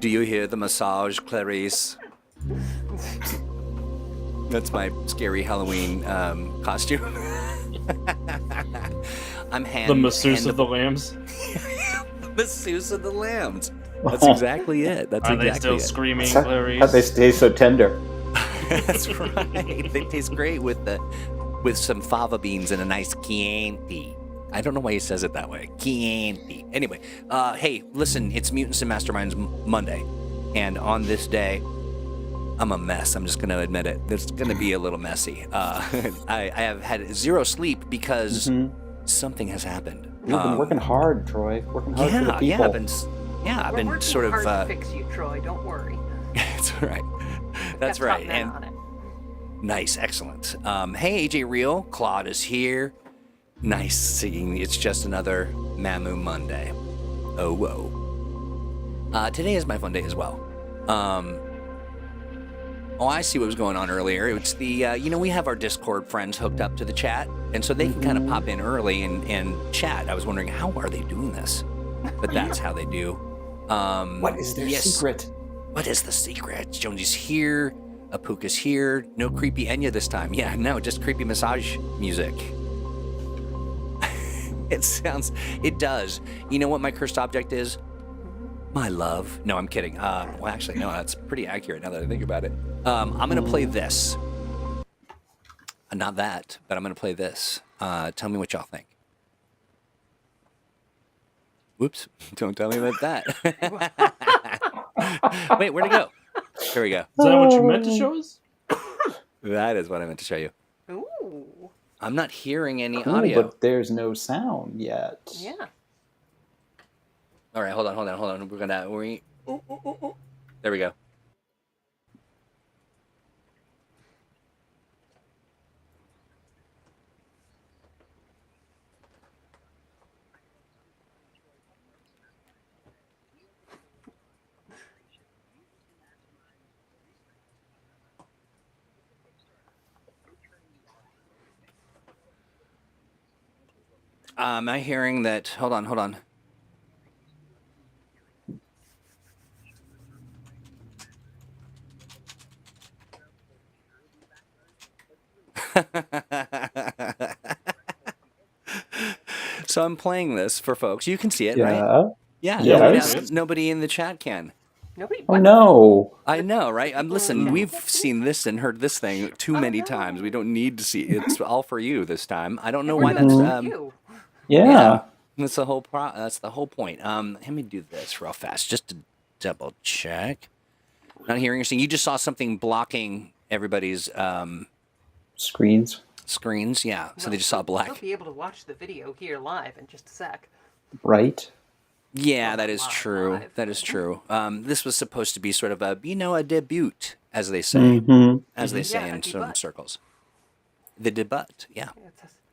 Do you hear the massage, Clarice? That's my scary Halloween costume. I'm The masseuse of the lambs. Masseuse of the lambs. That's exactly it. That's Are exactly they still it. screaming, How Clarice? they stay so tender. That's right. They taste great with some fava beans and a nice Chianti. I don't know why he says it that way. Chianti. Anyway, hey, listen, it's Mutants and Masterminds Monday. And on this day, I'm a mess. I'm just going to admit it. It's going to be a little messy. I have had zero sleep because something has happened. You've been working hard, Troy. Working hard for the people. I've We're been working sort of... hard to fix you, Troy. Don't worry. That's right. That's Got top right. men And on it. nice, excellent. Hey, AJ Real, Claude is here. Nice seeing. It's just another Mamu Monday. Oh, whoa. Today is my fun day as well. I see what was going on earlier. It's the, we have our Discord friends hooked up to the chat, and so they can kind of pop in early and chat. I was wondering, how are they doing this? But that's how they do. What is their secret? What is the secret? Jonesy's here. Apuka's here. No creepy Enya this time. Yeah, no, just creepy massage music. It does. You know what my cursed object is? My love. No, I'm kidding. Well, actually, no, that's pretty accurate now that I think about it. I'm going to play this. Not that, but I'm going to play this. Tell me what y'all think. Whoops. Don't tell me about that. Wait, where'd it go? Here we go. Is that what you meant to show us? That is what I meant to show you. Ooh. I'm not hearing any Cool, audio. but there's no sound yet. Yeah. All right, hold on. We're gonna. There we go. Am I hearing that? Hold on. So I'm playing this for folks. You can see it, right? Yeah. Yes. Nobody in the chat can. Nobody. Oh no. I know, right? Listen, we've seen this and heard this thing too many times. We don't need to see it. It's all for you this time. I don't know why that's you. Yeah. that's the whole that's the whole point. Let me do this real fast just to double check. Not hearing or seeing. You just saw something blocking everybody's Screens. screens. Yeah. So they just saw You'll black. be able to watch the video here live in just a sec. Right. Yeah, that is Live. true. That is true. This was supposed to be sort of a debut, as they say, as they say Yeah, in a some debut. circles. The debut, yeah.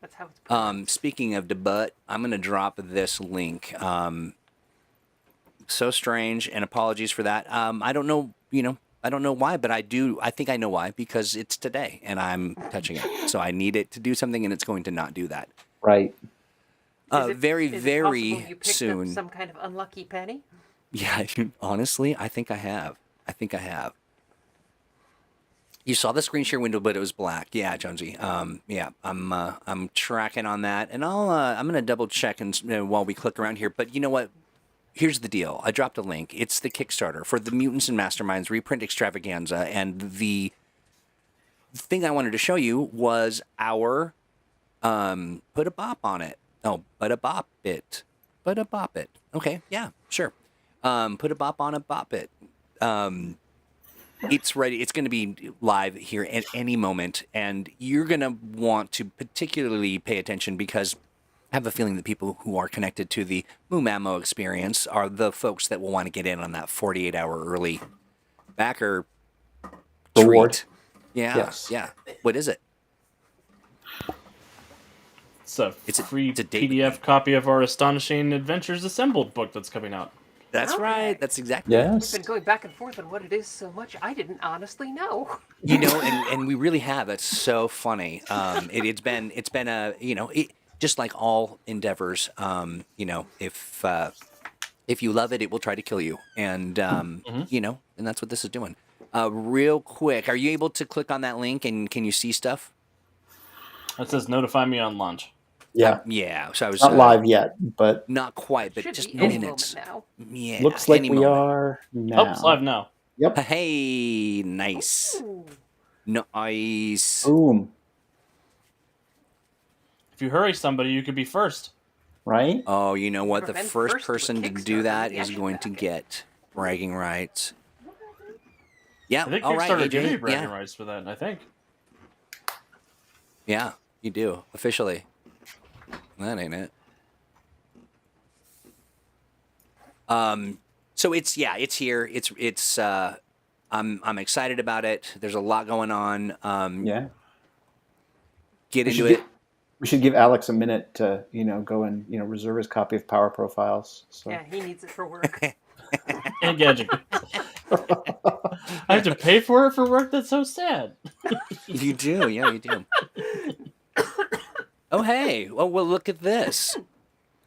That's how it's pronounced. Speaking of debut, I'm going to drop this link. So strange, and apologies for that. I don't know, I don't know why, but I think I know why, because it's today, and I'm touching it. So I need it to do something, and it's going to not do that. Right. Very, Is it very possible you picked soon. Up some kind of unlucky penny? Yeah, honestly, I think I have. You saw the screen share window, but it was black. Yeah, Jonesy. Yeah, I'm tracking on that, and I'm gonna double check and while we click around here. But you know what? Here's the deal. I dropped a link. It's the Kickstarter for the Mutants and Masterminds reprint extravaganza, and the thing I wanted to show you was our put a bop on it. Oh, but a bop it. Okay, yeah, sure. Put a bop on a bop it. It's ready. It's going to be live here at any moment, and you're going to want to particularly pay attention because I have a feeling that people who are connected to the Mumamo experience are the folks that will want to get in on that 48-hour early backer Reward. treat. Yeah, Yes. yeah. What is it? It's a free it's a date- PDF copy of our Astonishing Adventures Assembled book that's coming out. That's Okay. right. That's exactly it. Yes. We've been going back and forth on what it is so much, I didn't honestly know. And we really have. It's so funny. It's been a just like all endeavors. If If you love it, it will try to kill you. And, and that's what this is doing. Real quick, are you able to click on that link and can you see stuff? It says notify me on launch. Yeah. Yeah. So I was Not live yet, but not quite, but Should just be any minutes. moment now. Yeah. looks like any we moment. are Oh, now. it's live now. Yep. Hey, nice. Ooh. Nice. Boom. If you hurry somebody, you could be first. Right? Oh, you know what? The Prevent first first person to with do Kickstarter that the is action going to packet. get bragging rights. Yeah. I think All right, Kickstarter give you AJ. bragging Yeah. rights for that. I think. Yeah, you do officially. That ain't it. So it's here. It's I'm excited about it. There's a lot going on. Yeah. Get We into should it. We should give Alex a minute to, go and, reserve his copy of Power Profiles. So. Yeah, he needs it for work. And gadget. I have to pay for it for work? That's so sad. You do, yeah, you do. Oh, hey. Oh, well, look at this.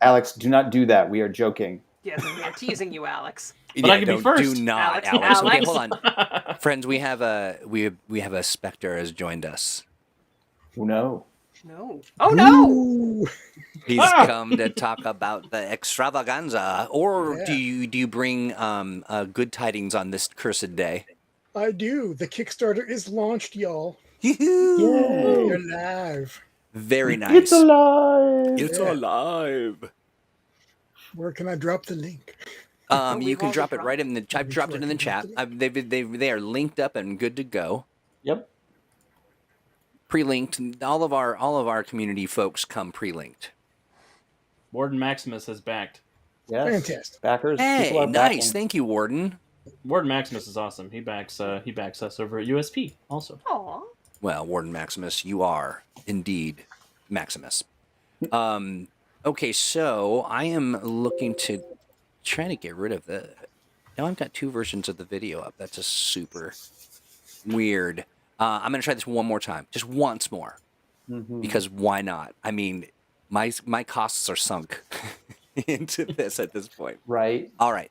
Alex, do not do that. We are joking. Yes, we are teasing you, Alex. But I can be do first. not, Alex, Alex. Okay, Alex. hold on. Friends, we have a Spectre has joined us. Oh, no. No. Oh no! Ooh, He's Ah! come to talk about the extravaganza. Or Yeah. do you bring good tidings on this cursed day? I do. The Kickstarter is launched, y'all. Yoo-hoo! You're live. Very nice. It's alive. It's Yeah. alive. Where can I drop the link? You we've can already drop it dropped right in the. I've Make dropped sure it I in the can drop chat. the link. They are linked up and good to go. Yep. Pre-linked. All of our community folks come pre-linked. Warden Maximus has backed. Yes. Fantastic. Backers. Hey, people are nice. backing. Thank you, Warden. Warden Maximus is awesome. He backs us over at USP also. Aw. Well, Warden Maximus, you are indeed Maximus. Okay, so I am looking to try to get rid of the. Now I've got two versions of the video up. That's just super weird. I'm gonna try this one more time, just once more, because why not? I mean, my costs are sunk into this at this point. Right. All right.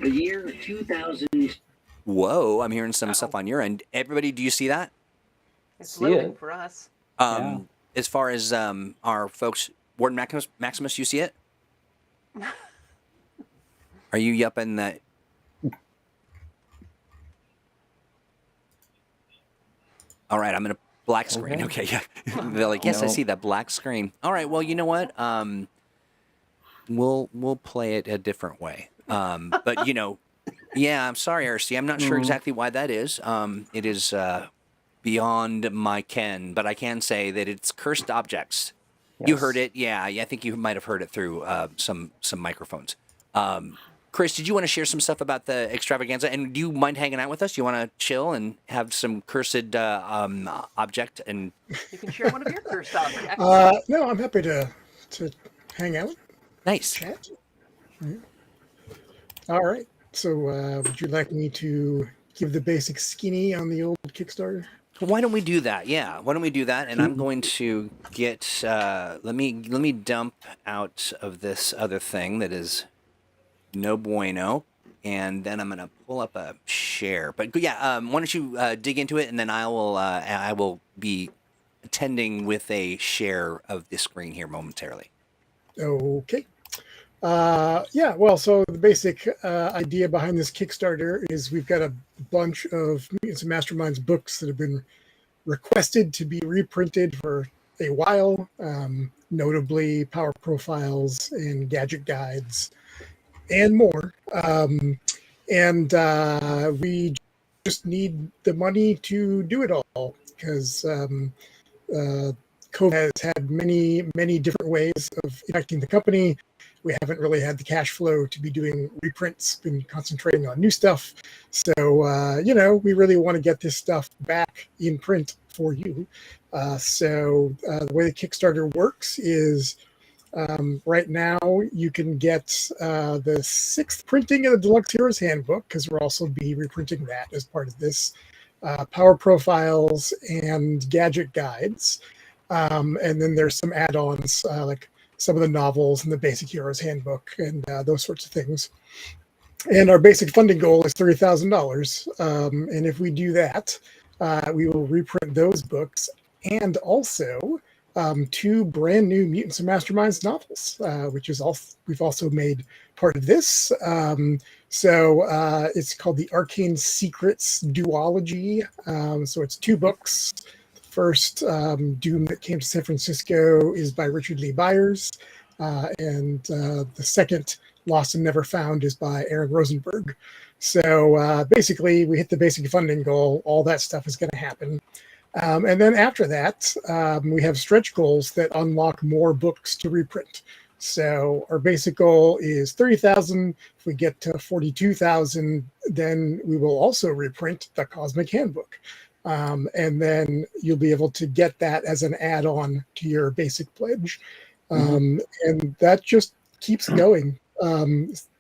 The year 2000. Whoa, I'm hearing some stuff on your end. Everybody, do you see that? It's See loading it. for us. As far as our folks, Warden Maximus, you see it? Are you yupping that? All right, I'm gonna black screen. Okay, yeah. They're like, yes, I No. see that black screen. All right, well, you know what? We'll play it a different way. But yeah, I'm sorry, RC. I'm not sure exactly why that is. It is beyond my ken, but I can say that it's cursed objects. You Yes. heard it, yeah. I think you might have heard it through some microphones. Chris, did you want to share some stuff about the extravaganza? And do you mind hanging out with us? You want to chill and have some cursed object? And You can share one of your cursed objects. No, I'm happy to hang out, nice. chat. Yeah. All right. So, would you like me to give the basic skinny on the old Kickstarter? Why don't we do that? Yeah, why don't we do that? And I'm going to get. Let me dump out of this other thing that is no bueno, and then I'm gonna pull up a share. But yeah, why don't you dig into it, and then I will be attending with a share of the screen here momentarily. Okay. Yeah, well, so the basic idea behind this Kickstarter is we've got a bunch of Mutants and Masterminds books that have been requested to be reprinted for a while, notably Power Profiles and Gadget Guides and more. We just need the money to do it all because COVID has had many different ways of impacting the company. We haven't really had the cash flow to be doing reprints, been concentrating on new stuff. So, we really want to get this stuff back in print for you. The way the Kickstarter works is right now you can get the 6th printing of the Deluxe Heroes Handbook, because we'll also be reprinting that as part of this, Power Profiles and Gadget Guides. And then there's some add-ons like some of the novels and the Basic Heroes Handbook and those sorts of things. And our basic funding goal is $30,000. And if we do that, we will reprint those books and also 2 brand new Mutants and Masterminds novels, which is we've also made part of this. So it's called the Arcane Secrets Duology. So it's 2 books. The first, Doom That Came to San Francisco, is by Richard Lee Byers. And the second, Lost and Never Found, is by Aaron Rosenberg. So basically, we hit the basic funding goal. All that stuff is going to happen. And then after that, we have stretch goals that unlock more books to reprint. So our basic goal is 30,000. If we get to 42,000, then we will also reprint the Cosmic Handbook. And then you'll be able to get that as an add-on to your basic pledge. And that just keeps going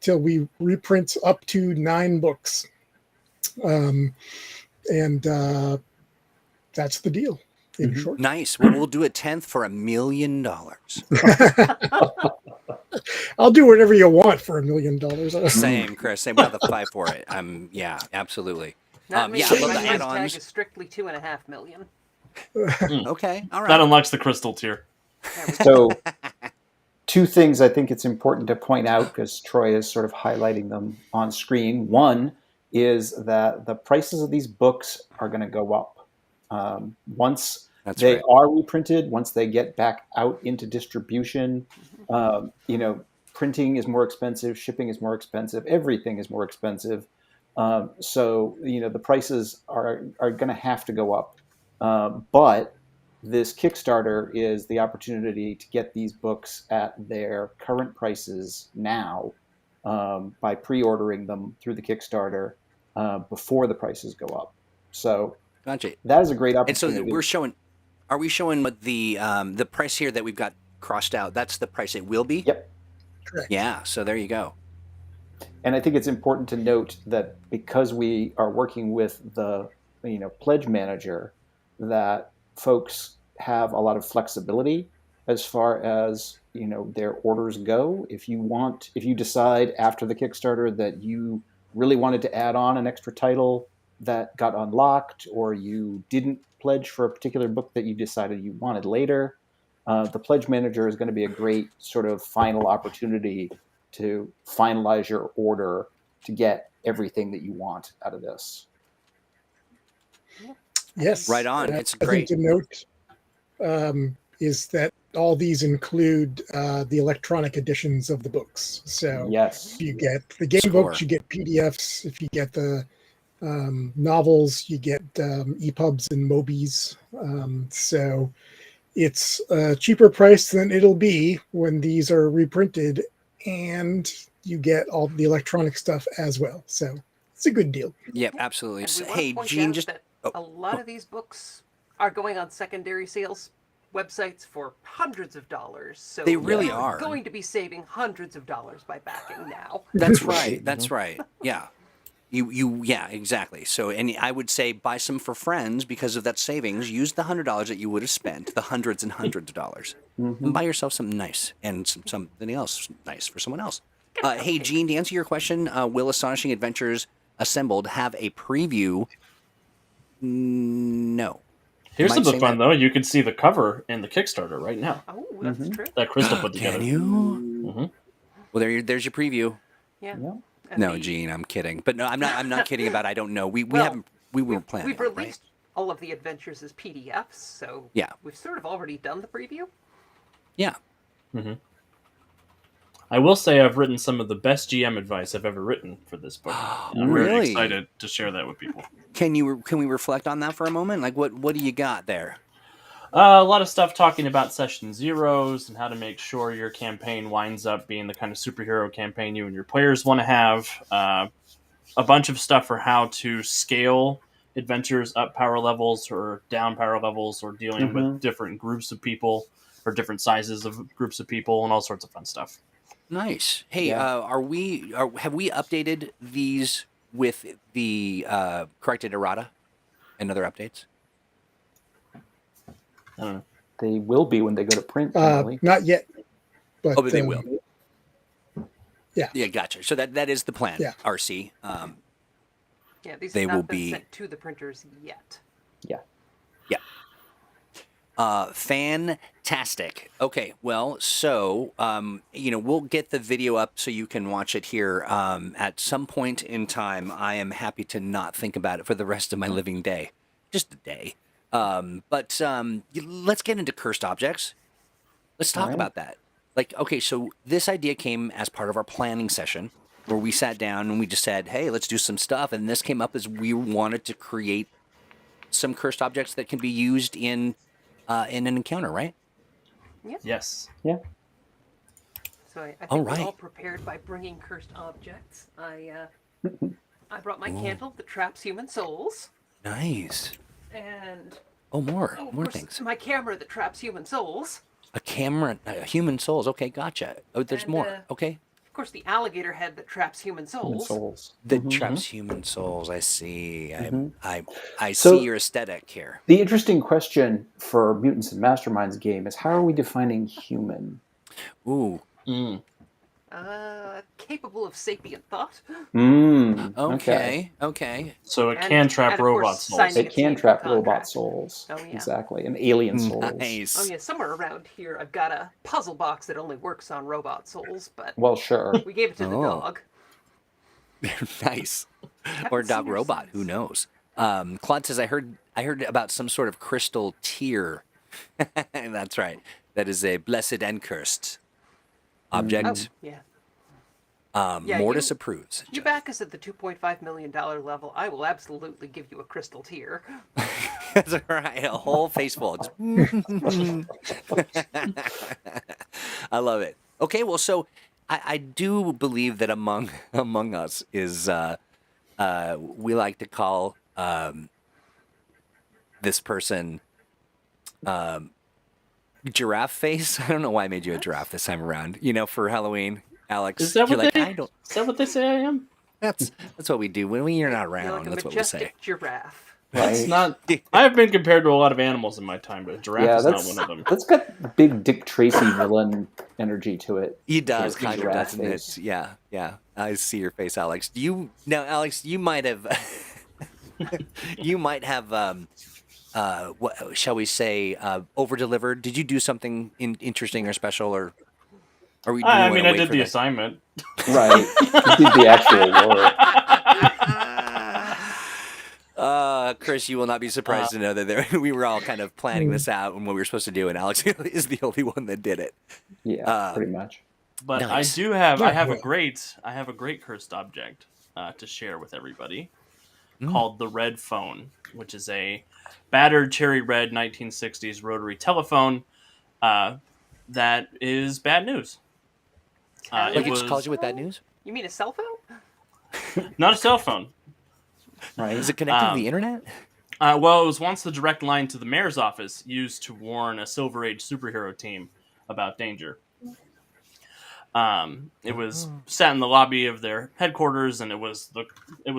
till we reprint up to 9 books. That's the deal in short. Nice. Well, we'll do a 10th for $1 million. I'll do whatever you want for $1 million. Same, Chris. Same. We'll have the 5 for it. Yeah, absolutely. Not me. Yeah, I love My the price tag add-ons. is strictly $2.5 million. Okay, all right. That unlocks the crystal tier. So 2 things I think it's important to point out, because Troy is sort of highlighting them on screen. One is that the prices of these books are going to go up. Once That's they right. are reprinted, once they get back out into distribution, printing is more expensive, shipping is more expensive, everything is more expensive. So the prices are going to have to go up. But this Kickstarter is the opportunity to get these books at their current prices now by pre-ordering them through the Kickstarter before the prices go up. So Gotcha. that is a great And so opportunity. are we showing what the price here that we've got crossed out? That's the price it will be? Yep. Correct. Yeah, so there you go. And I think it's important to note that because we are working with the pledge manager, that folks have a lot of flexibility as far as their orders go. If you decide after the Kickstarter that you really wanted to add on an extra title that got unlocked, or you didn't pledge for a particular book that you decided you wanted later, the pledge manager is going to be a great sort of final opportunity to finalize your order to get everything that you want out of this. Yes. Right on. And It's I great. think to note is that all these include the electronic editions of the books. So Yes. if you get the game Score. books, you get PDFs. If you get the novels, you get EPUBs and Mobies. So it's a cheaper price than it'll be when these are reprinted, and you get all the electronic stuff as well. So it's a good deal. Yep, absolutely. And we want Hey, to point Gene, out just that a lot of these books are going on secondary sales websites for hundreds of dollars. So They really you're are. going to be saving hundreds of dollars by backing now. That's right. That's right. Yeah. Yeah, exactly. So, and I would say buy some for friends because of that savings. Use the $100 that you would have spent, the hundreds and hundreds of dollars, and buy yourself something nice and something else nice for someone else. Hey, Gene, to answer your question, will Astonishing Adventures Assembled have a preview? No. Here's Am I the book saying one, that- though. You can see the cover in the Kickstarter right now. Oh, that's true. That Crystal put together. Can you? Mm-hmm. Well, there's your preview. Yeah. Yeah. And No, the- Gene, I'm kidding. But no, I'm not kidding about I don't know. We Well, haven't we weren't planning. We've on it, released all of the adventures as PDFs, so Yeah. we've sort of already done the preview. Yeah. I will say I've written some of the best GM advice I've ever written for this book. And I'm really Really? excited to share that with people. Can we reflect on that for a moment? Like what do you got there? A lot of stuff talking about session zeros and how to make sure your campaign winds up being the kind of superhero campaign you and your players want to have. A bunch of stuff for how to scale adventures up power levels or down power levels, or dealing with different groups of people or different sizes of groups of people, and all sorts of fun stuff. Nice. Hey, Yeah. have we updated these with the corrected errata and other updates? I don't know. They will be when they go to print. Emily. Not yet. But, Oh, but they will. Yeah. Yeah, gotcha. So that is the plan, Yeah. RC. Yeah, these They have will not been be- sent to the printers yet. Yeah. Fantastic. Okay, well, so we'll get the video up so you can watch it here. At some point in time, I am happy to not think about it for the rest of my living day, just a day. But let's get into cursed objects. Let's talk All right. about that. Like, okay, so this idea came as part of our planning session where we sat down and we just said, hey, let's do some stuff. And this came up as we wanted to create some cursed objects that can be used in an encounter, right? Yes. Yeah. So I think All we right. all prepared by bringing cursed objects. I brought my candle that traps human souls, Nice. and Oh, more of course, things. my camera that traps human souls. A camera, human souls. Okay, gotcha. Oh, there's And, more. Okay. Of course, the alligator head that traps human Human souls. souls. That traps human souls. I see. I So- see your aesthetic here. The interesting question for Mutants and Masterminds game is how are we defining human? Ooh. Capable of sapient thought. Okay. So it And- can trap and of course, robot souls. signing- It can It's trap in the robot contract. souls. Oh, yeah. Exactly. And alien souls. Nice. Oh yeah, somewhere around here I've got a puzzle box that only works on robot souls, but Well, sure. we gave it to the Oh. dog. Nice. Haven't Or seen dog her robot. since. Who knows? Claude says, I heard about some sort of crystal tear. That's right. That is a blessed and cursed object. Yeah. Mortis you- approves. You back us at the $2.5 million level, I will absolutely give you a crystal tear. That's right. A whole face full. I love it. Okay, well, so I do believe that among us is we like to call this person giraffe face. I don't know why I made you a giraffe this time around. For Halloween, Alex. Is that you're what like, they? I don't. Is that what they say I am? That's what we do when you're not You're around. like a That's what we say. majestic giraffe. That's Right? not. I have been compared to a lot of animals in my time, but a giraffe Yeah, is not that's one of them. that's got big Dick Tracy villain energy to it. He does, Sort of kind of, giraffe doesn't it? face. Yeah. I see your face, Alex. Alex, you might have, what shall we say, over delivered? Did you do something interesting or special, or are we? I mean, I did the assignment. Right. You did the actual work. Chris, you will not be surprised to know that we were all kind of planning this out and what we were supposed to do, and Alex is the only one that did it. Yeah, pretty much. But Nice. I have Yeah. a great cursed object to share with everybody called the Red Phone, which is a battered cherry red 1960s rotary telephone that is bad news. Like Like It it just was calls you with bad news? You mean a cell phone? not a cell phone. Right. Is it connected to the internet? Well, it was once the direct line to the mayor's office used to warn a Silver Age superhero team about danger. It was sat in the lobby of their headquarters, and it was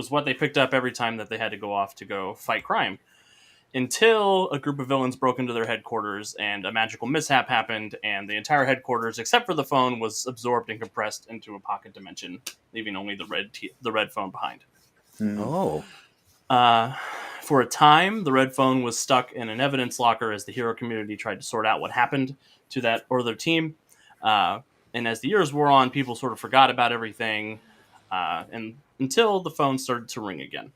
what they picked up every time that they had to go off to go fight crime. Until a group of villains broke into their headquarters, and a magical mishap happened, and the entire headquarters, except for the phone, was absorbed and compressed into a pocket dimension, leaving only the red phone behind. Oh. For a time, the red phone was stuck in an evidence locker as the hero community tried to sort out what happened to that or their team. And as the years wore on, people sort of forgot about everything, and until the phone started to ring again.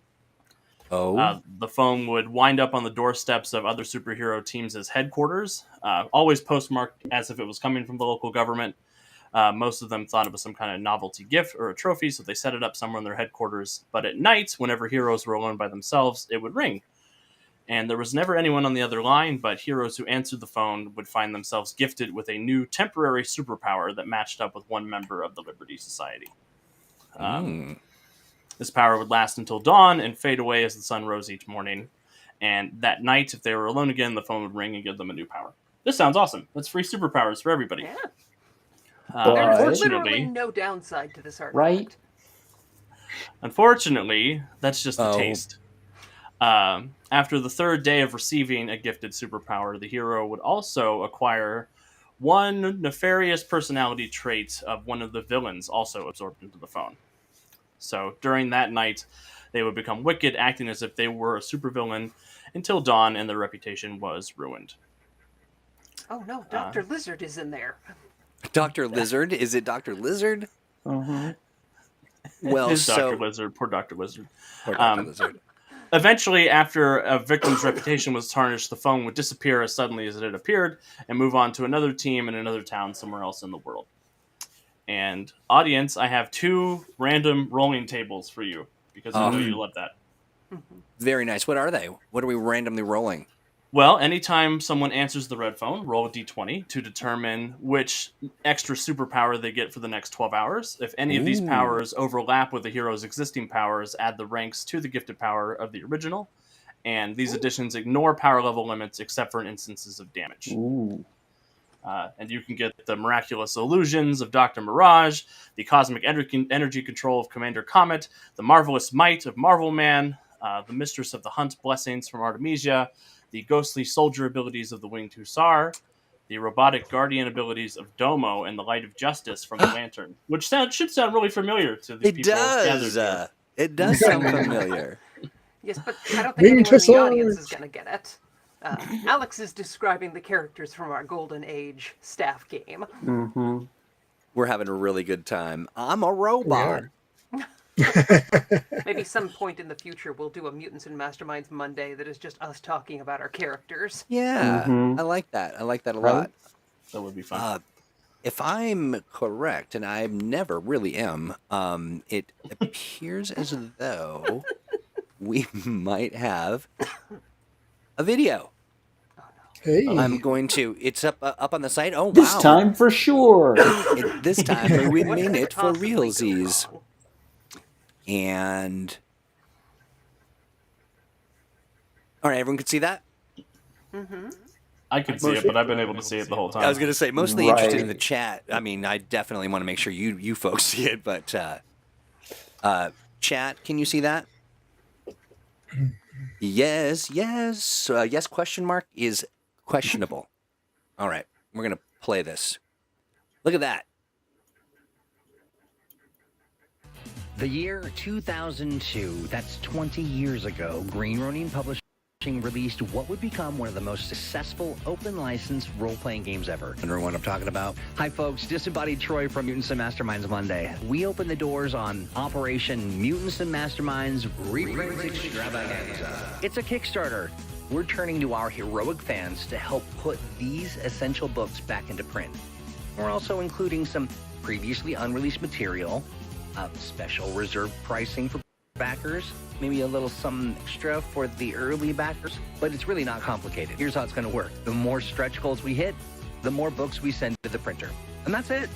Oh. The phone would wind up on the doorsteps of other superhero teams as headquarters, always postmarked as if it was coming from the local government. Most of them thought it was some kind of novelty gift or a trophy, so they set it up somewhere in their headquarters. But at night, whenever heroes were alone by themselves, it would ring. And there was never anyone on the other line, but heroes who answered the phone would find themselves gifted with a new temporary superpower that matched up with one member of the Liberty Society. This power would last until dawn and fade away as the sun rose each morning. And that night, if they were alone again, the phone would ring and give them a new power. This sounds awesome. That's free superpowers for everybody. Yeah. There's There's literally Unfortunately, no downside to this artifact. Right. that's just a taste. After the third day of receiving a gifted superpower, the hero would also acquire one nefarious personality trait of one of the villains also absorbed into the phone. So during that night, they would become wicked, acting as if they were a supervillain until dawn, and their reputation was ruined. Oh no, Dr. Lizard is in there. Dr. Lizard? Is it Dr. Lizard? Uh-huh. Well, His so Dr. Lizard, poor Dr. Lizard. Poor Dr. Lizard. Eventually, after a victim's reputation was tarnished, the phone would disappear as suddenly as it had appeared and move on to another team in another town somewhere else in the world. And audience, I have 2 random rolling tables for you because I know you love that. Very nice. What are they? What are we randomly rolling? Well, anytime someone answers the red phone, roll a d20 to determine which extra superpower they get for the next 12 hours. If any of these powers overlap with the hero's existing powers, add the ranks to the gifted power of the original. And these additions ignore power level limits except for in instances of damage. Ooh. And you can get the miraculous illusions of Dr. Mirage, the cosmic energy control of Commander Comet, the marvelous might of Marvel Man, the mistress of the hunt blessings from Artemisia, the ghostly soldier abilities of the Winged Hussar, the robotic guardian abilities of Domo, and the light of justice from the Lantern, which should sound really familiar to the It people gathered does. here. It does sound familiar. Yes, but I don't think anyone in the Hussars. audience is going to get it. Alex is describing the characters from our Golden Age staff game. Mm-hmm. We're having a really good time. I'm a robot. Maybe some point in the future we'll do a Mutants and Masterminds Monday that is just us talking about our characters. Yeah, Mhm. I like that. I like that a Right. lot. That would be fun. If I'm correct, and I never really am, it appears as though we might have a video. Hey, I'm going to. It's up on the site. Oh wow! This time for sure. This time we What mean could it for possibly go realsies. wrong? And all right, everyone can see that. I could see it, but I've been able to see it the whole time. I was going to say mostly interested in Right. the chat. I mean, I definitely want to make sure you folks see it, but chat, can you see that? Yes. Yes question mark is questionable. All right, we're going to play this. Look at that. The year 2002, that's 20 years ago, Green Ronin Publishing released what would become one of the most successful open-license role-playing games ever. Wondering what I'm talking about? Hi folks, Disembodied Troy from Mutants and Masterminds Monday. We open the doors on Operation Mutants and Masterminds Reprint Extravaganza. It's a Kickstarter. We're turning to our heroic fans to help put these essential books back into print. We're also including some previously unreleased material, special reserve pricing for backers, maybe a little something extra for the early backers, but it's really not complicated. Here's how it's going to work. The more stretch goals we hit, the more books we send to the printer. And that's it.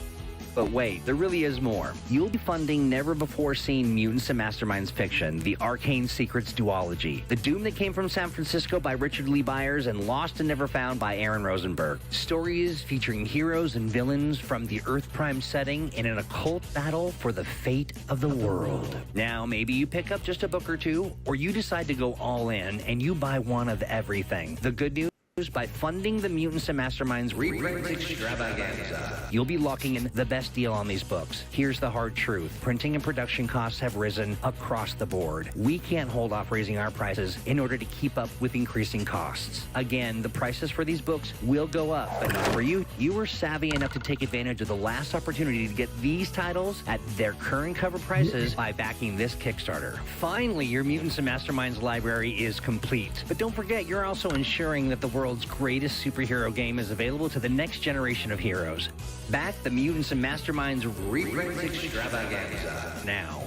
But wait, there really is more. You'll be funding never-before-seen Mutants and Masterminds fiction, the Arcane Secrets duology, The Doom That Came from San Francisco by Richard Lee Byers, and Lost and Never Found by Aaron Rosenberg. Stories featuring heroes and villains from the Earth Prime setting in an occult battle for the fate of the world. Now, maybe you pick up just a book or two, or you decide to go all in and you buy one of everything. The good news, by funding the Mutants and Masterminds Reprint Extravaganza, you'll be locking in the best deal on these books. Here's the hard truth. Printing and production costs have risen across the board. We can't hold off raising our prices in order to keep up with increasing costs. Again, the prices for these books will go up, but not for you. You were savvy enough to take advantage of the last opportunity to get these titles at their current cover prices by backing this Kickstarter. Finally, your Mutants and Masterminds library is complete. But don't forget, you're also ensuring that the world's greatest superhero game is available to the next generation of heroes. Back the Mutants and Masterminds Reprint Extravaganza now.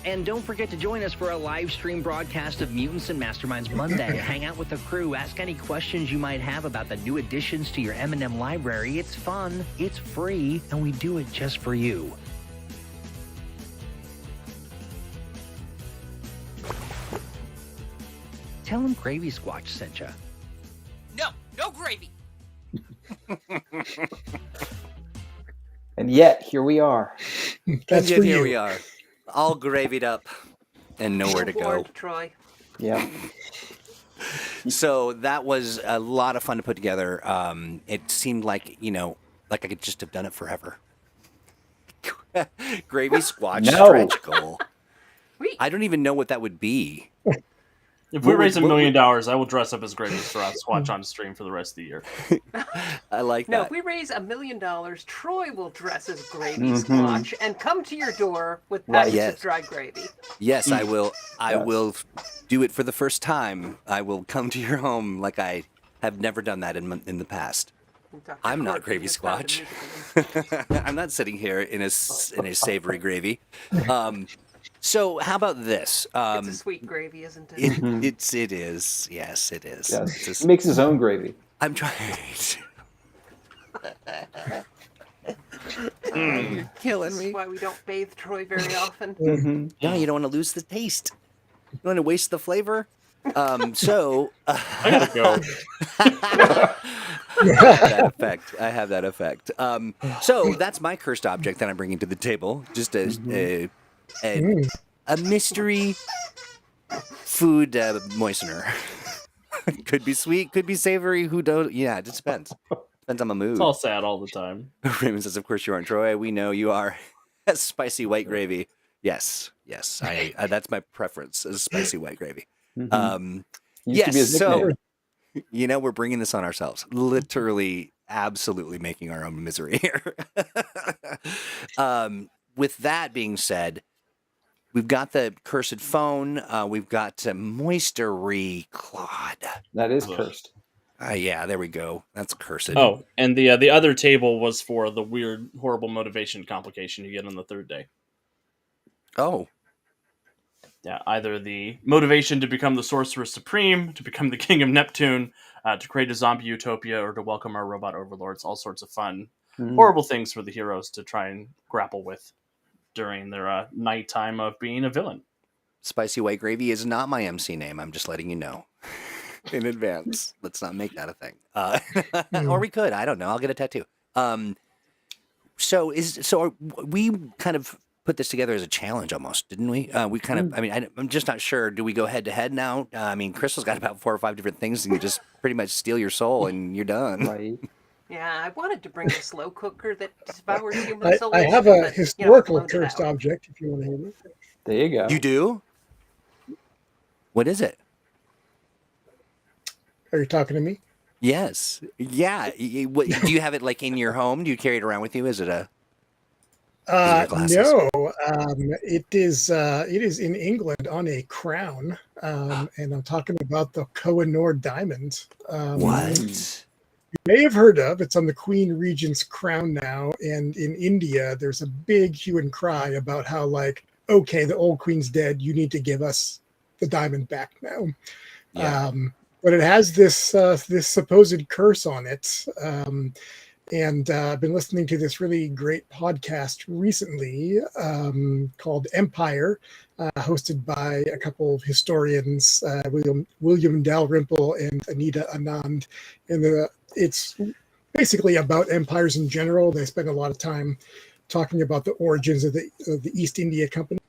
And don't forget to join us for a live stream broadcast of Mutants and Masterminds Monday. Hang out with the crew, ask any questions you might have about the new additions to your M&M library. It's fun, it's free, and we do it just for you. Tell them Gravy Squatch sent you. No gravy. And yet, here we are. that's And yet for here you. we are, all gravied up and nowhere to go. Bored, Troy. Yeah. So that was a lot of fun to put together. It seemed like, like I could just have done it forever. Gravy squatch No. strategical. Wait. I don't even know what that would be. If we What raise would- $1 what million, I will dress up as Gravy Squatch on stream for the rest of the year. I like No, that. if we raise $1 million, Troy will dress as Gravy Mhm. Squatch and come to your door with Right. packets Yes. of dry gravy. Yes, I will. I Yes. will do it for the first time. I will come to your home like I have never done that in the past. Dr. I'm not Courtney Gravy has found a Squatch. musical I'm not sitting here in a savory gravy. So how about this? It's a sweet gravy, isn't it? It is. Yes, it is. Yes. It's He makes his own gravy. I'm trying. You're killing This me. is why we don't bathe Troy very often. Mm-hmm. Yeah, you don't want to lose the taste. You don't want to waste the flavor. So I gotta go. I have that effect. So that's my cursed object that I'm bringing to the table. Just a mystery food moistener. Could be sweet, could be savory. Who don't? Yeah, it just depends. Depends on my mood. It's all sad all the time. Raymond says, "Of course you aren't, Troy. We know you are." Spicy white gravy. Yes. I that's my preference. Is spicy white gravy. Used to be Yes. his So nickname. we're bringing this on ourselves. Literally, absolutely making our own misery here. With that being said, we've got the cursed phone. We've got Moistery Claude. That is Ugh. cursed. Yeah, there we go. That's cursed. Oh, and the other table was for the weird, horrible motivation complication you get on the third day. Oh. Yeah, either the motivation to become the Sorcerer Supreme, to become the King of Neptune, to create a zombie utopia, or to welcome our robot overlords. All sorts of fun, horrible things for the heroes to try and grapple with during their nighttime of being a villain. Spicy white gravy is not my MC name. I'm just letting you know in advance. Let's not make that a thing. Or we could. I don't know. I'll get a tattoo. So we kind of put this together as a challenge almost, didn't we? We kind of, I'm just not sure. Do we go head to head now? Crystal's got about 4 or 5 different things and you just pretty much steal your soul and you're done. Right. Yeah, I wanted to bring a slow cooker that devours human souls. I have a but, historical blown it cursed out. object, if you want to hear it. There you go. You do? What is it? Are you talking to me? Yes. Yeah. What, do you have it like in your home? Do you carry it around with you? Is it a... glasses? No, it is in England on a crown, and I'm talking about the Koh-i-Noor diamond. What? You may have heard of. It's on the Queen Regent's crown now, and in India, there's a big hue and cry about how, like, okay, the old queen's dead. You need to give us the diamond back now. Yeah. But it has this this supposed curse on it. And I've been listening to this really great podcast recently called Empire, hosted by a couple of historians, William Dalrymple and Anita Anand. And it's basically about empires in general. They spend a lot of time talking about the origins of the East India Company.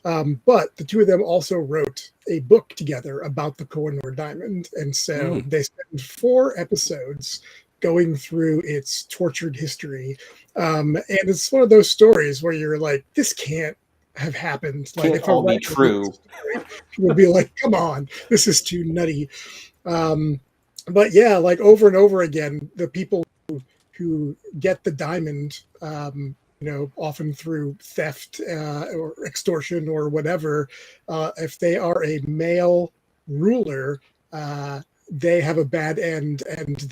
But the two of them also wrote a book together about the Koh-i-Noor diamond. And so they spent 4 episodes going through its tortured history. And it's one of those stories where you're like, this can't have happened. Like, Can't all be true. We'll be like, come on, this is too nutty. But yeah, like over and over again, the people who get the diamond, often through theft or extortion or whatever, if they are a male ruler, they have a bad end, and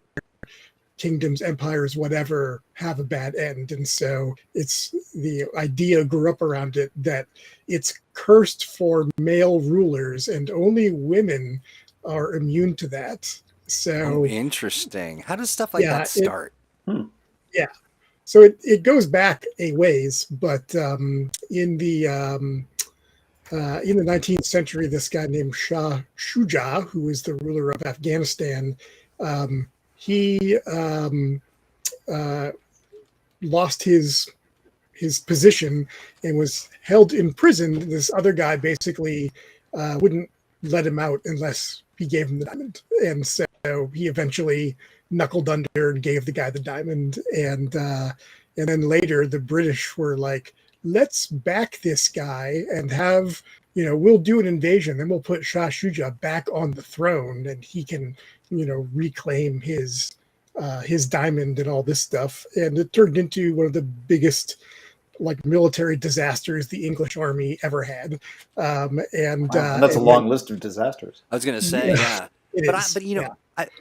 kingdoms, empires, whatever, have a bad end. And so it's the idea grew up around it that it's cursed for male rulers and only women are immune to that. So interesting. How does stuff like that start? Yeah. So it goes back a ways, but in the 19th century, this guy named Shah Shuja, who was the ruler of Afghanistan, he lost his position and was held in prison. This other guy basically wouldn't let him out unless he gave him the diamond. And so he eventually knuckled under and gave the guy the diamond. And then later the British were like, let's back this guy and have, we'll do an invasion. Then we'll put Shah Shuja back on the throne and he can, reclaim his diamond and all this stuff. And it turned into one of the biggest military disasters the English army ever had. And that's a long list of disasters. I was going to say, yeah. But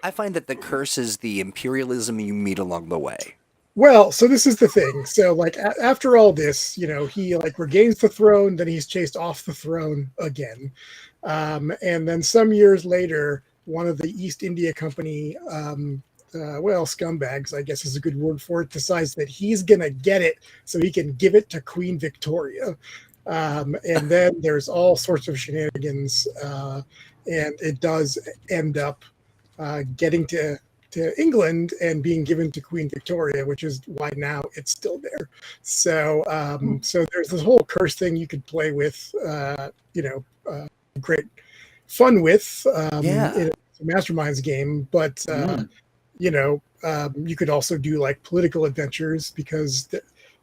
I find that the curse is the imperialism you meet along the way. Well, so this is the thing. So after all this, he regains the throne, then he's chased off the throne again. And then some years later, one of the East India Company, scumbags, I guess is a good word for it, decides that he's going to get it so he can give it to Queen Victoria. And then there's all sorts of shenanigans. And it does end up getting to England and being given to Queen Victoria, which is why now it's still there. So so there's this whole curse thing you could play with, great fun with in a Masterminds game. But, you could also do political adventures because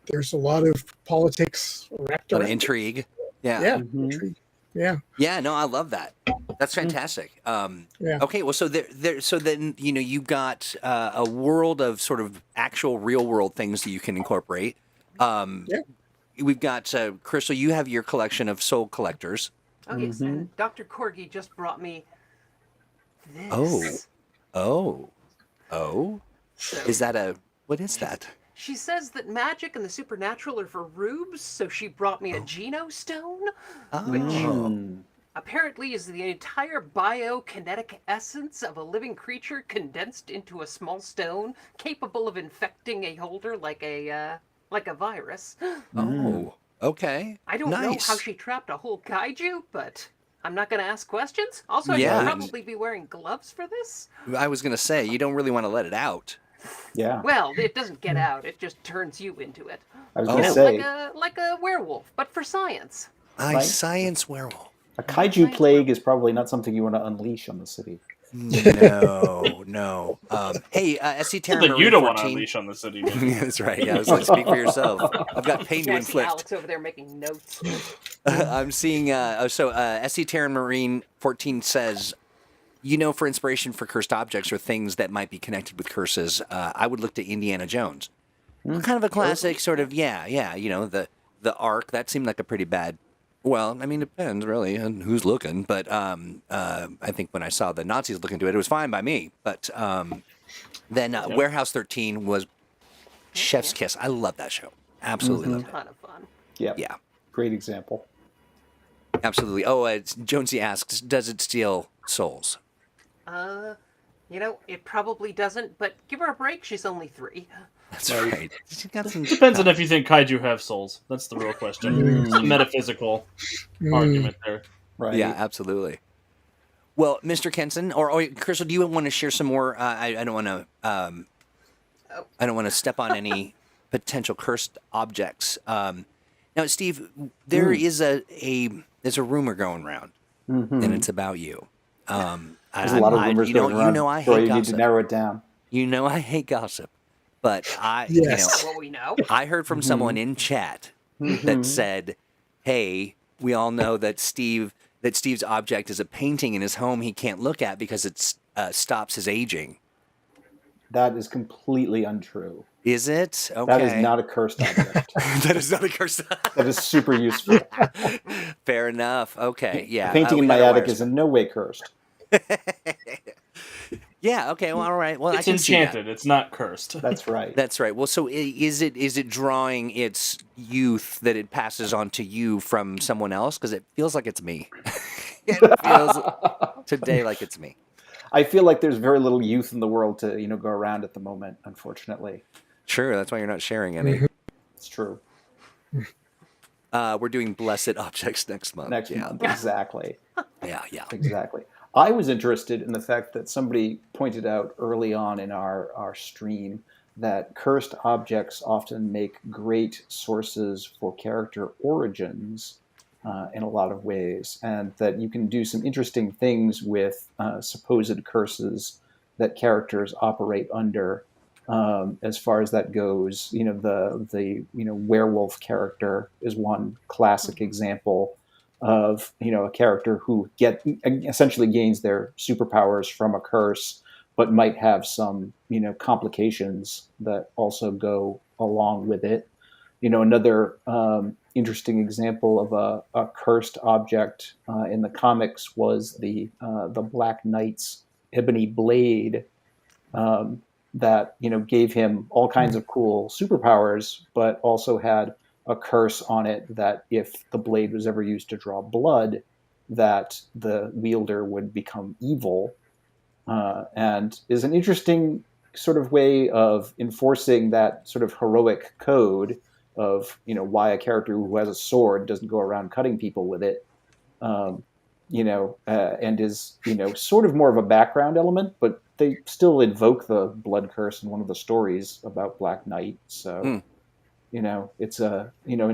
there's a lot of politics wrapped around intrigue. Yeah. Yeah. Mm-hmm. Intrigue. Yeah. Yeah, no, I love that. That's fantastic. Okay, well, so then you've got a world of sort of actual real world things that you can incorporate. We've got Crystal. You have your collection of Soul Collectors. Oh yes, and Dr. Corgi just brought me this. Oh. So, Is that what is that? she says that magic and the supernatural are for rubes, so she brought me a Geno Stone, which apparently is the entire biokinetic essence of a living creature condensed into a small stone, capable of infecting a holder like a virus. Oh, okay. I don't know how she trapped a whole kaiju, but I'm not going to ask questions. Also, I should probably be wearing gloves for this. I was going to say, you don't really want to let it out. Yeah. Well, it doesn't get out. It just turns you into it. I was going to say. Like a werewolf, but for science. Science werewolf. A kaiju plague is probably not something you want to unleash on the city. No. Hey, SC Terra Something you don't want to 14. unleash on the city. That's right. Yeah, I was like, speak for yourself. I've got pain to I see inflict. Alex over there making notes. I'm seeing. SC Terran Marine 14 says, for inspiration for cursed objects or things that might be connected with curses, I would look to Indiana Jones. Kind of a classic, sort of. The Ark. That seemed like a pretty bad. Well, I mean, it depends really on who's looking, but I think when I saw the Nazis look into it, it was fine by me. But then Warehouse 13 was chef's kiss. I love that show. Absolutely loved it. A ton of fun. Yep. Yeah. Great example. Absolutely. Oh, Jonesy asks, does it steal souls? It probably doesn't, but give her a break. She's only 3. That's right. She got some... Depends on if you think kaiju have souls. That's the real question. It's a metaphysical argument there. Right. Yeah, absolutely. Well, Mr. Kenson, or Crystal, do you want to share some more? I don't want to. I don't want to step on any potential cursed objects. Now, Steve, there is there's a rumor going around, and it's about you. There's a lot of rumors going around. I hate so you gossip. need to narrow it down. I hate gossip, but What we know. I heard from someone in chat that said, "Hey, we all know that Steve's object is a painting in his home he can't look at because it stops his aging." That is completely untrue. Is it? Okay. That is not a cursed object. That is not a cursed. That is super useful. Fair enough. Okay. Yeah. The painting in my attic is in no way cursed. Yeah. Okay. Well. All right. Well, It's I can enchanted. It's not cursed. That's right. That's right. Well, so is it drawing its youth that it passes on to you from someone else? Because it feels like it's me. It feels today like it's me. I feel like there's very little youth in the world to go around at the moment, unfortunately. Sure. That's why you're not sharing any. It's true. We're doing blessed objects next month. Next month, exactly. Yeah. Exactly. I was interested in the fact that somebody pointed out early on in our stream that cursed objects often make great sources for character origins in a lot of ways, and that you can do some interesting things with supposed curses that characters operate under. As far as that goes, the werewolf character is one classic example of a character who essentially gains their superpowers from a curse, but might have some complications that also go along with it. Another interesting example of a cursed object in the comics was the Black Knight's ebony blade, that gave him all kinds of cool superpowers, but also had a curse on it that if the blade was ever used to draw blood, that the wielder would become evil, and is an interesting sort of way of enforcing that sort of heroic code of why a character who has a sword doesn't go around cutting people with it, and is sort of more of a background element, but they still invoke the blood curse in one of the stories about Black Knight. So it's an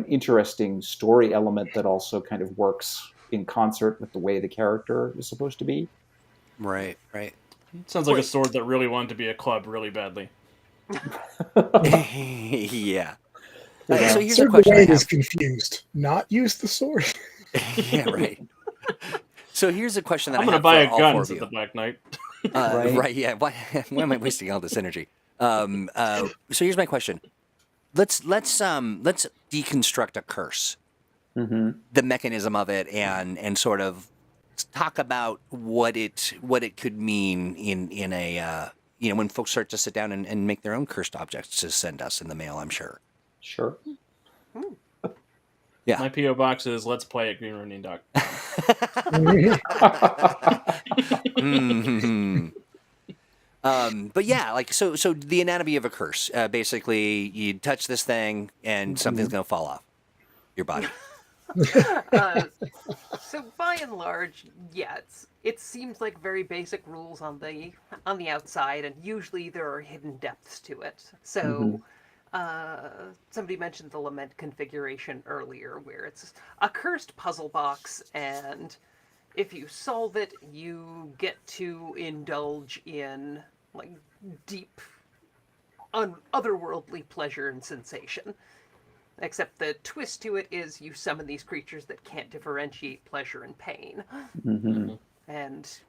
interesting story element that also kind of works in concert with the way the character is supposed to be. Right. Sounds like a sword that really wanted to be a club really badly. Yeah. So here's a Sir question I Gawain have. is confused. Not use the sword. Yeah, right. So here's a question that I'm I going to have buy for a all gun, four of said you. the Black Knight. Right. Yeah. Why am I wasting all this energy? So here's my question. Let's deconstruct a curse, the mechanism of it, and sort of talk about what it could mean in a when folks start to sit down and make their own cursed objects to send us in the mail. I'm sure. Sure. Yeah. My P.O. box is let's play at greenronin.com. But yeah, like so the anatomy of a curse. Basically, you touch this thing and something's going to fall off your body. So by and large, yeah, it seems like very basic rules on the outside, and usually there are hidden depths to it. So somebody mentioned the lament configuration earlier, where it's a cursed puzzle box, and if you solve it, you get to indulge in like deep, otherworldly pleasure and sensation. Except the twist to it is you summon these creatures that can't differentiate pleasure and pain. And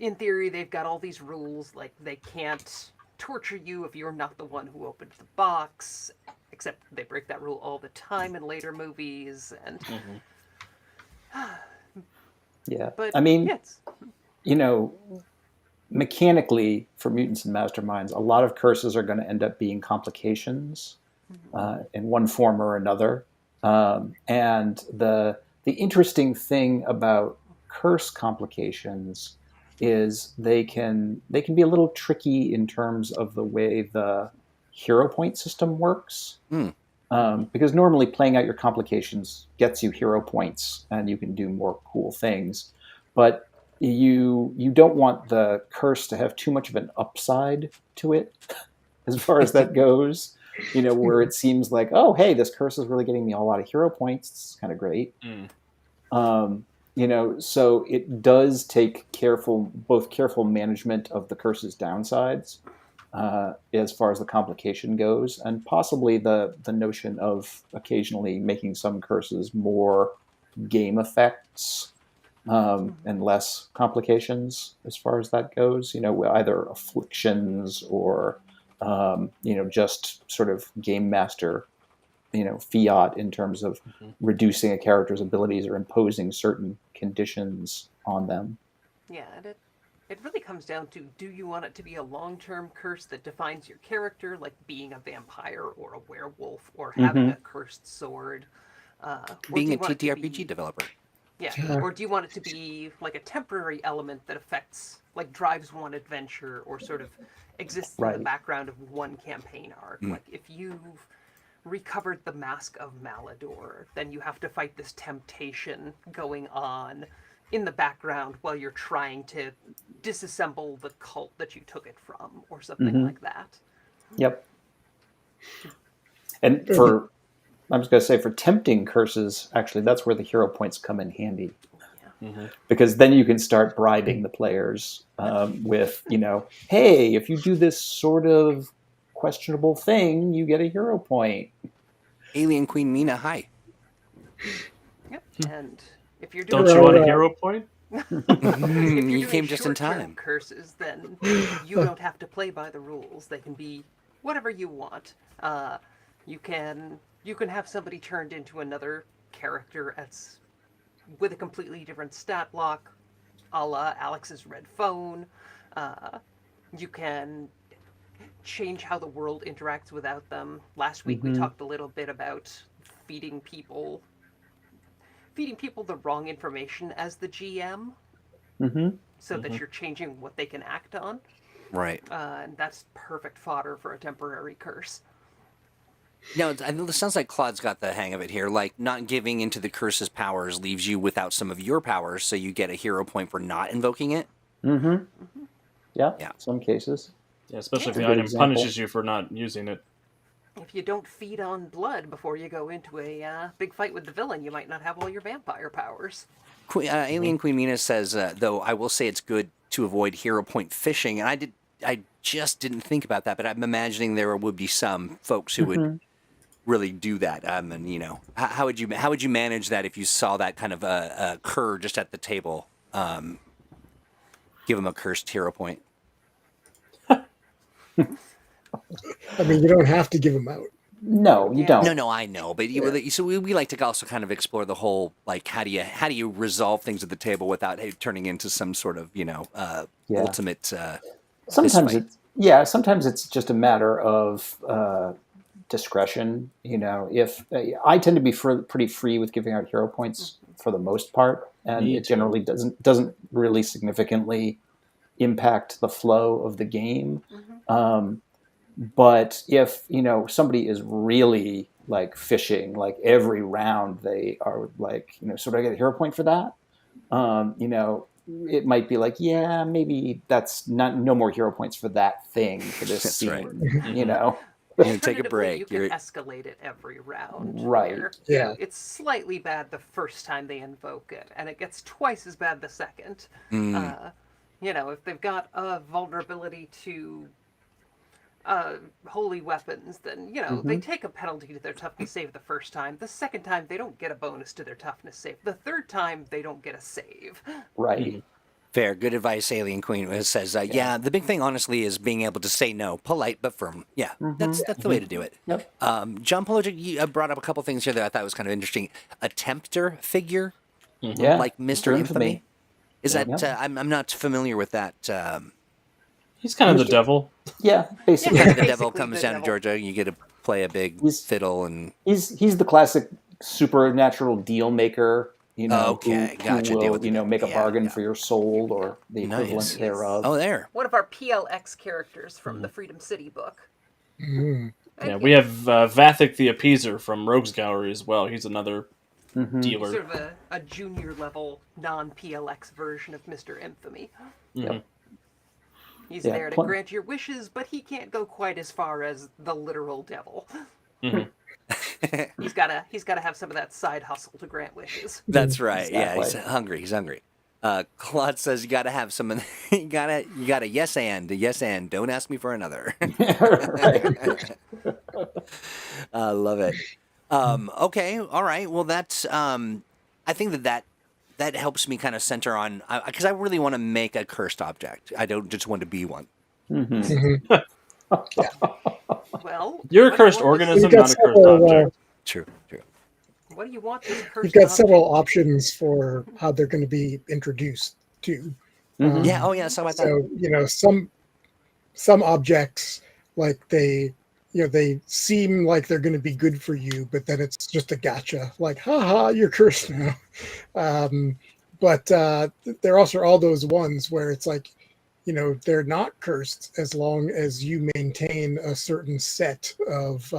in theory, they've got all these rules, like they can't torture you if you're not the one who opened the box, except they break that rule all the time in later movies. And Yeah. but I mean, yes. Mechanically, for Mutants and Masterminds, a lot of curses are going to end up being complications in one form or another. And the interesting thing about curse complications is they can be a little tricky in terms of the way the hero point system works. Because normally playing out your complications gets you hero points and you can do more cool things. But you don't want the curse to have too much of an upside to it as far as that goes, where it seems like, oh, hey, this curse is really getting me a lot of hero points. It's kind of great. So it does take careful management of the curse's downsides as far as the complication goes, and possibly the notion of occasionally making some curses more game effects and less complications as far as that goes, either afflictions or, just sort of game master, fiat in terms of reducing a character's abilities or imposing certain conditions on them. Yeah, and it really comes down to, do you want it to be a long-term curse that defines your character, like being a vampire or a werewolf or having a cursed sword? Being a TTRPG developer. Yeah, or do you want it to be like a temporary element that affects, like drives one adventure or sort of exists in the background of one campaign arc? Like if you've recovered the Mask of Malador, then you have to fight this temptation going on in the background while you're trying to disassemble the cult that you took it from, or something like that. Yep. And for I was going to say for tempting curses, actually, that's where the hero points come in handy. Mm-hmm. Because then you can start bribing the players with, hey, if you do this sort of questionable thing, you get a hero point. Alien Queen Mina, hi. Yep. And if you're doing Don't you want a hero point? if you're You doing came just in short-term time. curses, then you don't have to play by the rules. They can be whatever you want. You can have somebody turned into another character with a completely different stat block, a la Alex's red phone. You can change how the world interacts without them. Last week we talked a little bit about feeding people the wrong information as the GM, so that you're changing what they can act on. Right. And that's perfect fodder for a temporary curse. No, I know this sounds like Claude's got the hang of it here. Like, not giving into the curse's powers leaves you without some of your powers, so you get a hero point for not invoking it. Yeah, Yeah. some cases. Yeah, especially if That's a the good item example. punishes you for not using it. If you don't feed on blood before you go into a big fight with the villain, you might not have all your vampire powers. Alien Queen Mina says, though, I will say it's good to avoid hero point fishing, and I just didn't think about that, but I'm imagining there would be some folks who would really do that. And how would you manage that if you saw that kind of a cur just at the table? Give him a cursed hero point. I mean, you don't have to give them out. No, you don't. No, I know, but so we like to also kind of explore the whole, like, how do you resolve things at the table without turning into some sort of ultimate. Sometimes it's just a matter of discretion. If I tend to be pretty free with giving out hero points for the most part, and it generally doesn't really significantly impact the flow of the game. But if somebody is really like fishing, like every round they are like, so do I get a hero point for that? It might be like, yeah, maybe that's no more hero points for that thing for this That's scene. right. Take a break. You can escalate it every round. Right. Where, it's slightly bad the first time they invoke it, and it gets twice as bad the second. If they've got a vulnerability to holy weapons, then they take a penalty to their toughness save the first time. The second time they don't get a bonus to their toughness save. The third time they don't get a save. Right. Fair, good advice, Alien Queen. It says, the big thing honestly is being able to say no, polite but firm. Yeah, that's the way to do it. Yep. John Pologic, you brought up a couple things here that I thought was kind of interesting. A tempter figure, like Mr. Infamy. Is that I'm not familiar with that. He's kind of the devil. Yeah, basically. The devil comes down to Georgia. You get to play a big fiddle, and he's the classic supernatural deal maker. Okay, gotcha. Who Deal will, with make a bargain for your soul or the equivalent thereof. Oh, there. One of our PLX characters from the Freedom City book. Yeah, we have Vathic the Appeaser from Rogue's Gallery as well. He's another dealer. Sort of a junior level non-PLX version of Mr. Infamy. Yep. He's there to grant your wishes, but he can't go quite as far as the literal devil. He's gotta have some of that side hustle to grant wishes. That's right. Exactly. Yeah, he's hungry. Claude says you gotta have some. You gotta yes and don't ask me for another. I love it. Okay, all right. Well, that's. I think that helps me kind of center on because I really want to make a cursed object. I don't just want to be one. Well, you're a cursed organism, not a cursed object. True. What do you want this cursed You've got object? several options for how they're going to be introduced to. Yeah. Oh, yeah. So about that. So some objects, like they seem like they're going to be good for you, but then it's just a gotcha. Like, haha, you're cursed now. But there also are all those ones where it's like, they're not cursed as long as you maintain a certain set of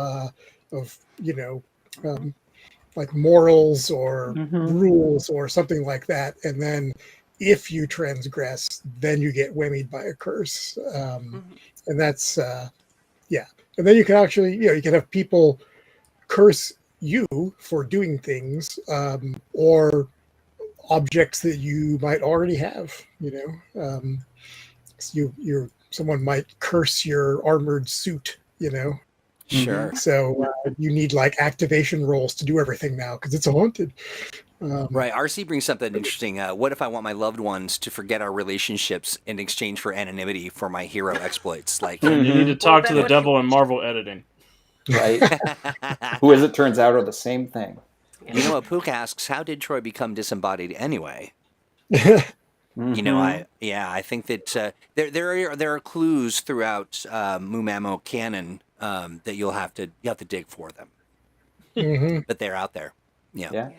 like morals or rules or something like that. And then if you transgress, then you get whammied by a curse. And that's, And then you can actually, you can have people curse you for doing things, or objects that you might already have. Someone might curse your armored suit. Sure. So you need like activation rolls to do everything now because it's haunted. Right. RC brings something interesting. What if I want my loved ones to forget our relationships in exchange for anonymity for my hero exploits? Like, And you need to talk to then the what devil in Marvel editing. Right? Who, as it turns out, are the same thing. you know what Pook asks, how did Troy become disembodied anyway? Mhm. I think that there are clues throughout Mumamo canon that you have to dig for them, Mhm. but they're out there. Yeah. Yeah.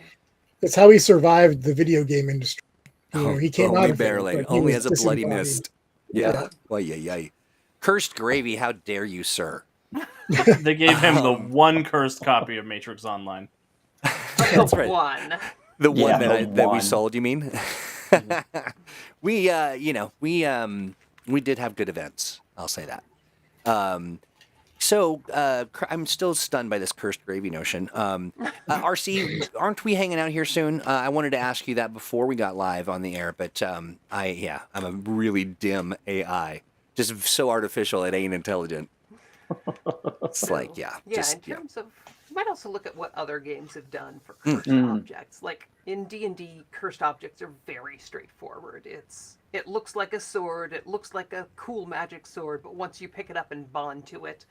It's how he survived the video game industry. He came only out of barely, there, but he only was as a bloody disembodied. mist. Yeah. Yay. Cursed gravy, how dare you, sir? They gave him the one cursed copy of Matrix Online. That's right. One. The Yeah, one the that we one. sold, you mean? We did have good events. I'll say that. I'm still stunned by this cursed gravy notion. RC, aren't we hanging out here soon? I wanted to ask you that before we got live on the air, but I'm a really dim AI, just so artificial it ain't intelligent. It's like, in terms of, you might also look at what other games have done for Mm. cursed objects. Like in D&D, cursed objects are very straightforward. It looks like a sword, it looks like a cool magic sword, but once you pick it up and bond to it,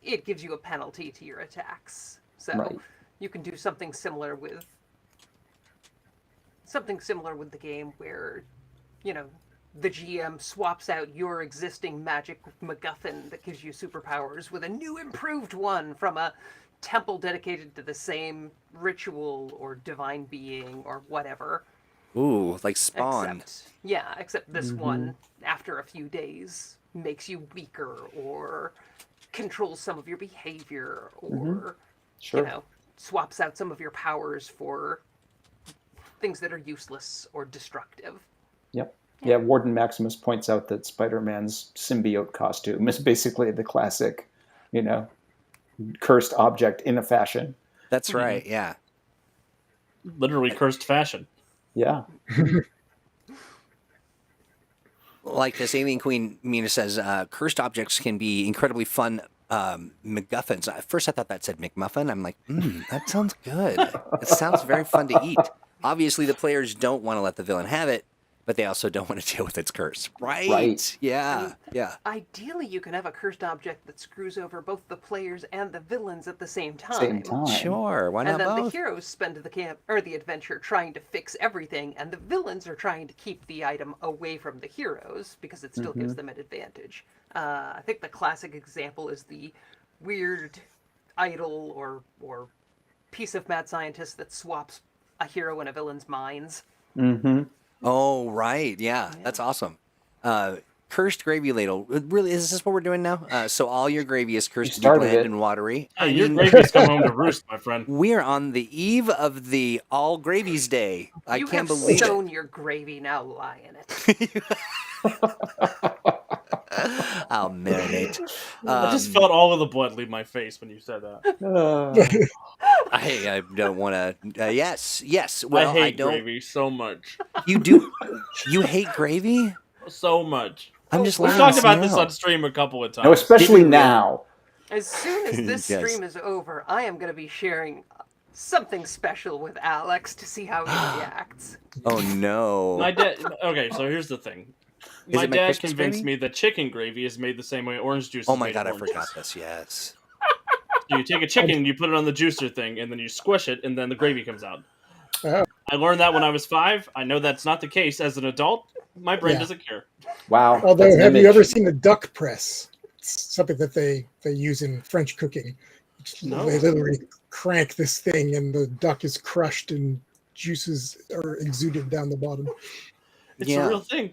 it gives you a penalty to your attacks. So Right. you can do something similar with the game where, the GM swaps out your existing magic MacGuffin that gives you superpowers with a new improved one from a temple dedicated to the same ritual or divine being or whatever. Ooh, like Spawn. Except this one, after a few days, makes you weaker or controls some of your behavior or, Sure. swaps out some of your powers for things that are useless or destructive. Yep. Yeah, Warden Maximus points out that Spider-Man's symbiote costume is basically the classic, cursed object in a fashion. That's right. Yeah. Literally cursed fashion. Yeah. Like this alien queen, Mina says, cursed objects can be incredibly fun MacGuffins. At first, I thought that said McMuffin. I'm like, that sounds good. It sounds very fun to eat. Obviously, the players don't want to let the villain have it, but they also don't want to deal with its curse. Right. Yeah. Ideally, you can have a cursed object that screws over both the players and the villains at the same time. Same time. Sure. Why not And then both? the heroes spend the adventure trying to fix everything, and the villains are trying to keep the item away from the heroes because it still gives them an advantage. I think the classic example is the weird idol or piece of mad scientist that swaps a hero and a villain's minds. Mm-hmm. Oh, right. Yeah. That's awesome. Cursed gravy ladle. Really, is this what we're doing now? So all your gravy is cursed to be started bland it. and watery. Hey, your gravy's come home to roost, my friend. We're on the eve of the All Gravies Day. I You can't have believe sown your gravy, now lie in it. I'll marinate. I just felt all of the blood leave my face when you said that. I don't want to. Yes. Well, I hate don't. gravy so much. You do. You hate gravy? So much. I'm just We've letting talked you about this know. on stream a couple of times. No, especially Keep it real. now. As soon as this Yes. stream is over, I am going to be sharing something special with Alex to see how he reacts. Oh no. My dad. Okay, so here's the thing. Is My it my dad Christmas convinced gravy? me that chicken gravy is made the same way orange juice. Oh is my made god, I of orange forgot juice. this. Yes. So you take a chicken and you put it on the juicer thing, and then you squish it, and then the gravy comes out. Oh. I learned that when I was 5. I know that's not the case as an adult. My brain Yeah. doesn't care. Wow. Although, that's an have you image. ever seen the duck press? It's something that they use in French cooking. No. They literally crank this thing, and the duck is crushed, and juices are exuded down the bottom. It's Yeah. a real thing.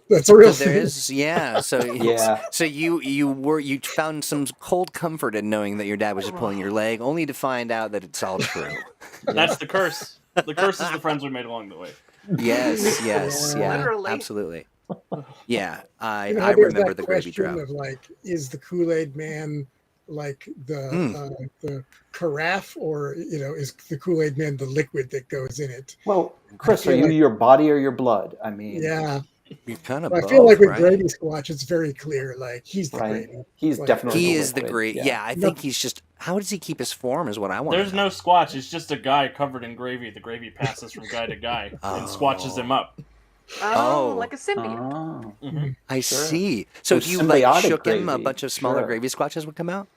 That's a real So there thing. is, yeah. So Yeah. So you found some cold comfort in knowing that your dad was just pulling your leg, only to find out that it's all true. That's the curse. The curse is the friends we made along the way. Yes, yeah, Literally. absolutely. Yeah, I You know how there's remember that the gravy question drop. of like, is the Kool-Aid Man like the carafe, or is the Kool-Aid Man the liquid that goes in it? Well, Chris, are feel you like- your body or your blood? I mean, Yeah, You're kind of I both, feel like with right? Gravy Squatch, it's very clear. Like he's the right? gravy. He's Like, definitely He the is the liquid, great. Yeah, I think he's just. How does he keep his form? Is what I want. There's no Squatch. It's just a guy covered in gravy. The gravy passes from guy to guy and squatches him up. Oh, Oh. like a symbiote. Oh, Mm-hmm. I Sure. see. So So if you like symbiotic shook him, a gravy, bunch of smaller sure. gravy squatches would come out.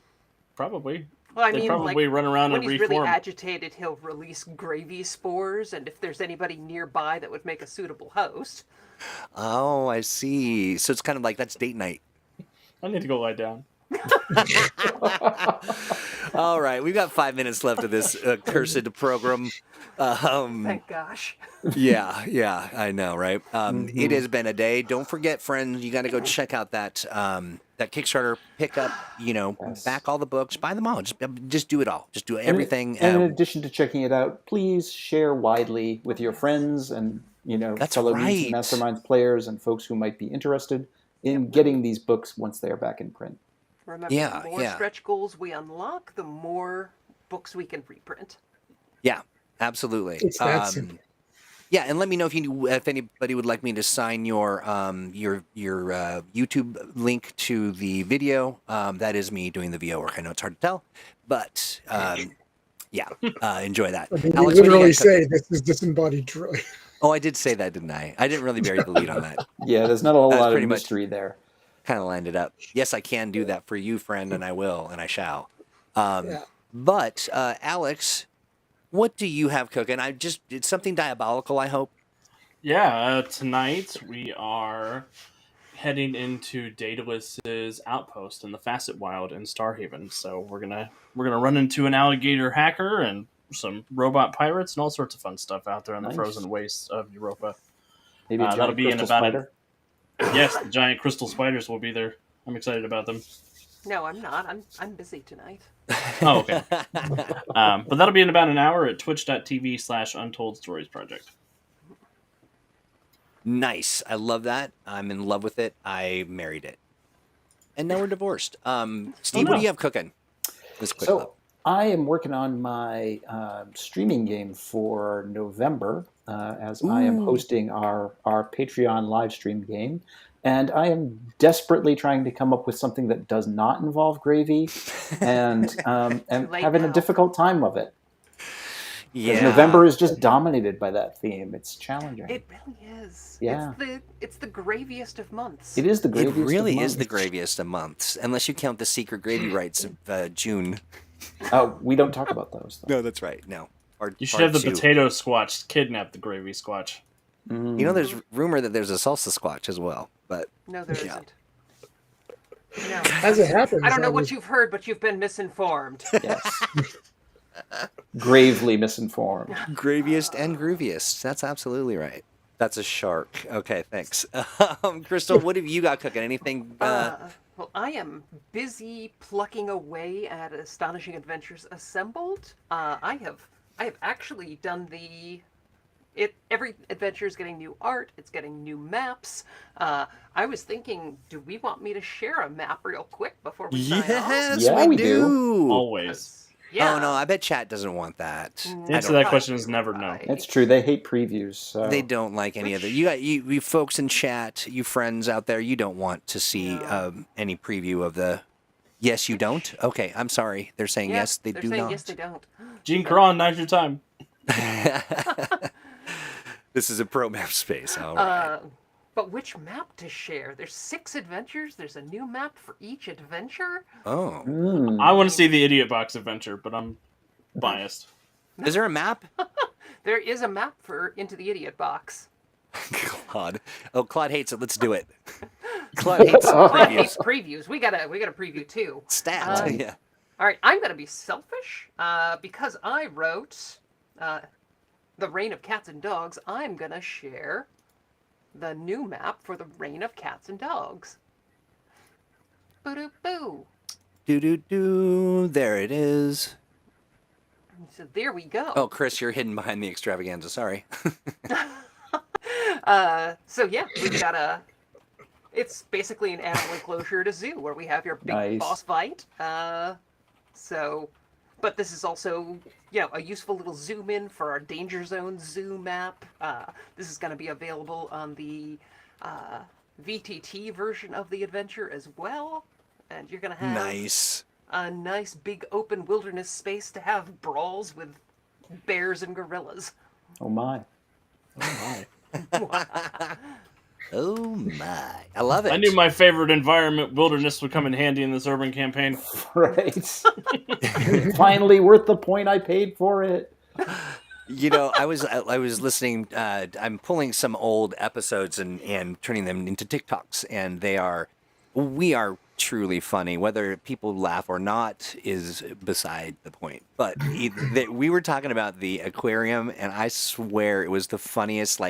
Probably. Well, I They mean, probably like, run around when and he's really reform. agitated, he'll release gravy spores, and if there's anybody nearby that would make a suitable host. Oh, I see. So it's kind of like that's date night. I need to go lie down. All right, we've got 5 minutes left of this cursed program. Thank gosh. Yeah, I know, right? It has been a day. Don't forget, friends, you got to go check out that that Kickstarter. Pick up, Yes. back all the books, buy them all. Just do it all. Just do everything. And in addition to checking it out, please share widely with your friends and That's fellow right. Mutants and Masterminds players and folks who might be interested in getting these books once they are back in print. Remember, Yeah, the more yeah. stretch goals we unlock, the more books we can reprint. Yeah, absolutely. It's that simple. Yeah, and let me know if anybody would like me to sign your YouTube link to the video. That is me doing the VO work. I know it's hard to tell, but yeah, enjoy that. I mean, you Alex, what do you literally got say this is disembodied droid. Oh, I did say that, didn't I? I didn't really bury the lead on that. Yeah, there's not a whole That's lot of pretty much- mystery there. Kind of lined it up. Yes, I can do that for you, friend, and I will, and I shall. Yeah. But Alex, what do you have cooking? It's something diabolical, I hope. Yeah, tonight we are heading into Daedalus's outpost in the Facet Wild in Starhaven. So we're gonna run into an alligator hacker and some robot pirates and all sorts of fun stuff out there in the Nice. frozen wastes of Europa. Maybe a That'll giant be in crystal about spider. Yes, the giant crystal spiders will be there. I'm excited about them. No, I'm not. I'm busy tonight. Oh, okay. But that'll be in about an hour at twitch.tv/Untold Stories Project. Nice. I love that. I'm in love with it. I married it. And now we're divorced. Steve, what do you have cooking? This quick So I am working on my streaming game for November as I am hosting our Patreon live stream game. And I am desperately trying to come up with something that does not involve gravy and late having now. a difficult time of it. Because Yeah. November is just dominated by that theme. It's challenging. It really is. Yeah. It's the graviest of months. It is the It graviest of really is the months. graviest of months, unless you count the secret gravy rights of June. Oh, we don't talk about those, though. No, that's right. No. You should have the potato squatch kidnap the gravy squatch. There's rumor that there's a salsa squatch as well, but No, there Yeah. isn't. No. As it happens, I don't know I what was- you've heard, but you've been misinformed. Yes. Gravely misinformed. graviest and grooviest. That's absolutely right. That's a shark. Okay, thanks. Crystal, what have you got cooking? Anything? Well, I am busy plucking away at Astonishing Adventures Assembled. I have actually done every adventure is getting new art. It's getting new maps. I was thinking, do we want me to share a map real quick before we sign off? Yes, Yeah, we do. do. Always. Yeah. Oh no, I bet chat doesn't want that. The I answer to don't- that question is never no. It's true. They hate previews. So. They don't like any of it. You folks in chat, you friends out there, you don't want to see any preview of the. Yes, you don't. Okay, I'm sorry. They're saying Yeah, yes, they they're do saying not. yes, they don't. Gene Cron, now's your time. This is a pro map space. All right. But which map to share? There's 6 adventures. There's a new map for each adventure. Oh, I want to see the Idiot Box adventure, but I'm biased. is there a map? There is a map for Into the Idiot Box. Claude. Oh, Claude hates it. Let's do it. Claude hates Well, it hates previews. previews. We gotta preview too. Stat. Yeah. All right, I'm gonna be selfish because I wrote the Reign of Cats and Dogs. I'm gonna share the new map for the Reign of Cats and Dogs. Boo doo boo. Do. There it is. So there we go. Oh, Chris, you're hidden behind the extravaganza. Sorry. So yeah, we've got It's basically an animal enclosure at a zoo where we have your big Nice. boss fight. But this is also, a useful little zoom in for our Danger Zone zoo map. This is going to be available on the VTT version of the adventure as well. And you're going to have Nice. a nice big open wilderness space to have brawls with bears and gorillas. Oh my. Oh my. I love it. I knew my favorite environment, wilderness, would come in handy in this urban campaign. Right. Finally worth the point I paid for it. I was listening. I'm pulling some old episodes and turning them into TikToks, and we are truly funny. Whether people laugh or not is beside the point. But we were talking about the aquarium, and I swear it was the funniest,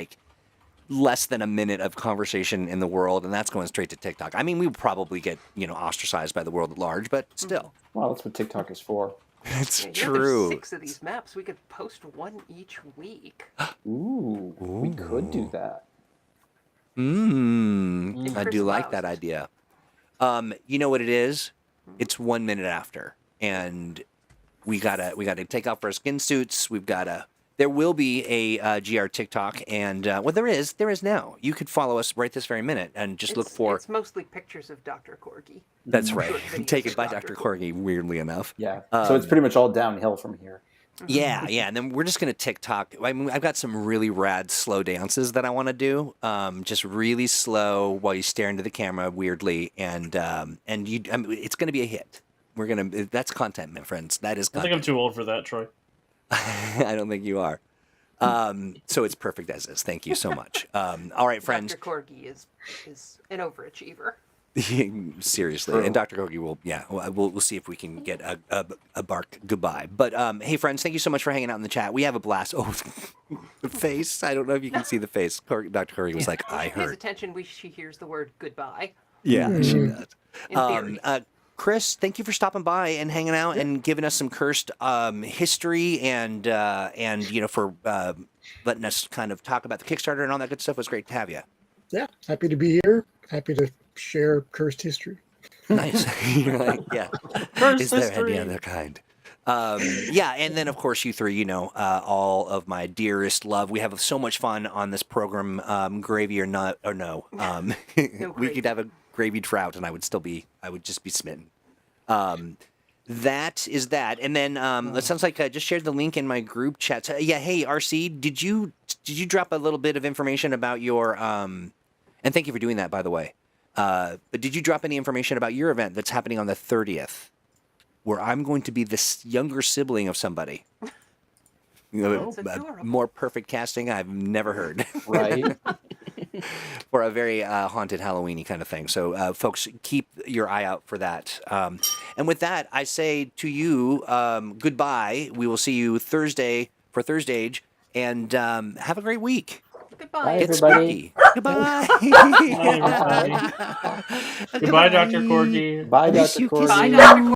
less than a minute of conversation in the world, and that's going straight to TikTok. I mean, we would probably get ostracized by the world at large, but still. Well, that's what TikTok is for. It's There's true. 6 of these maps. We could post one each week. Ooh, we could do that. If I Chris do like allows that it. idea. You know what it is? It's 1 minute after, and we gotta take off our skin suits. There will be a GR TikTok, and there is now. You could follow us right this very minute and just look for. It's mostly pictures of Dr. Corgi. That's right. Short videos Taken of by Dr. Dr. Corgi, weirdly enough. Yeah. So it's pretty much all downhill from here. Yeah, and then we're just gonna TikTok. I mean, I've got some really rad slow dances that I want to do. Just really slow while you stare into the camera weirdly, and it's gonna be a hit. That's content, my friends. That is I think content. I'm too old for that, Troy. I don't think you are. So it's perfect as is. Thank you so much. All right, friends. Dr. Corgi is an overachiever. Seriously, True. and Dr. Kogi will, we'll see if we can get a bark goodbye. But hey, friends, thank you so much for hanging out in the chat. We have a blast. Oh, the face! I don't know if you can see the face. Dr. Kogi was like, "I She pays heard." attention. She hears the word goodbye. Yeah, she does. In theory. Chris, thank you for stopping by and hanging out and giving us some cursed history and for letting us kind of talk about the Kickstarter and all that good stuff. It was great to have you. Yeah, happy to be here. Happy to share cursed history. Nice. You're like, yeah. Cursed Is there history. any other kind? And then of course you three, all of my dearest love. We have so much fun on this program, gravy or not, or no. We gravy. could have a gravy trout, and I would just be smitten. That is that, and then it sounds like I just shared the link in my group chat. Hey RC, did you drop a little bit of information about your and thank you for doing that, by the way. But did you drop any information about your event that's happening on the 30th, where I'm going to be this younger sibling of somebody? That's adorable. More perfect casting I've never heard. Right. For a very haunted Halloween-y kind of thing. So, folks, keep your eye out for that. And with that, I say to you, goodbye. We will see you Thursday for Thursdage, and have a great week. Goodbye. Bye, Get everybody. spooky. Goodbye. Goodbye, Dr. Corgi. Bye, Miss Dr. you, Corgi. Bye, Kissy. Dr.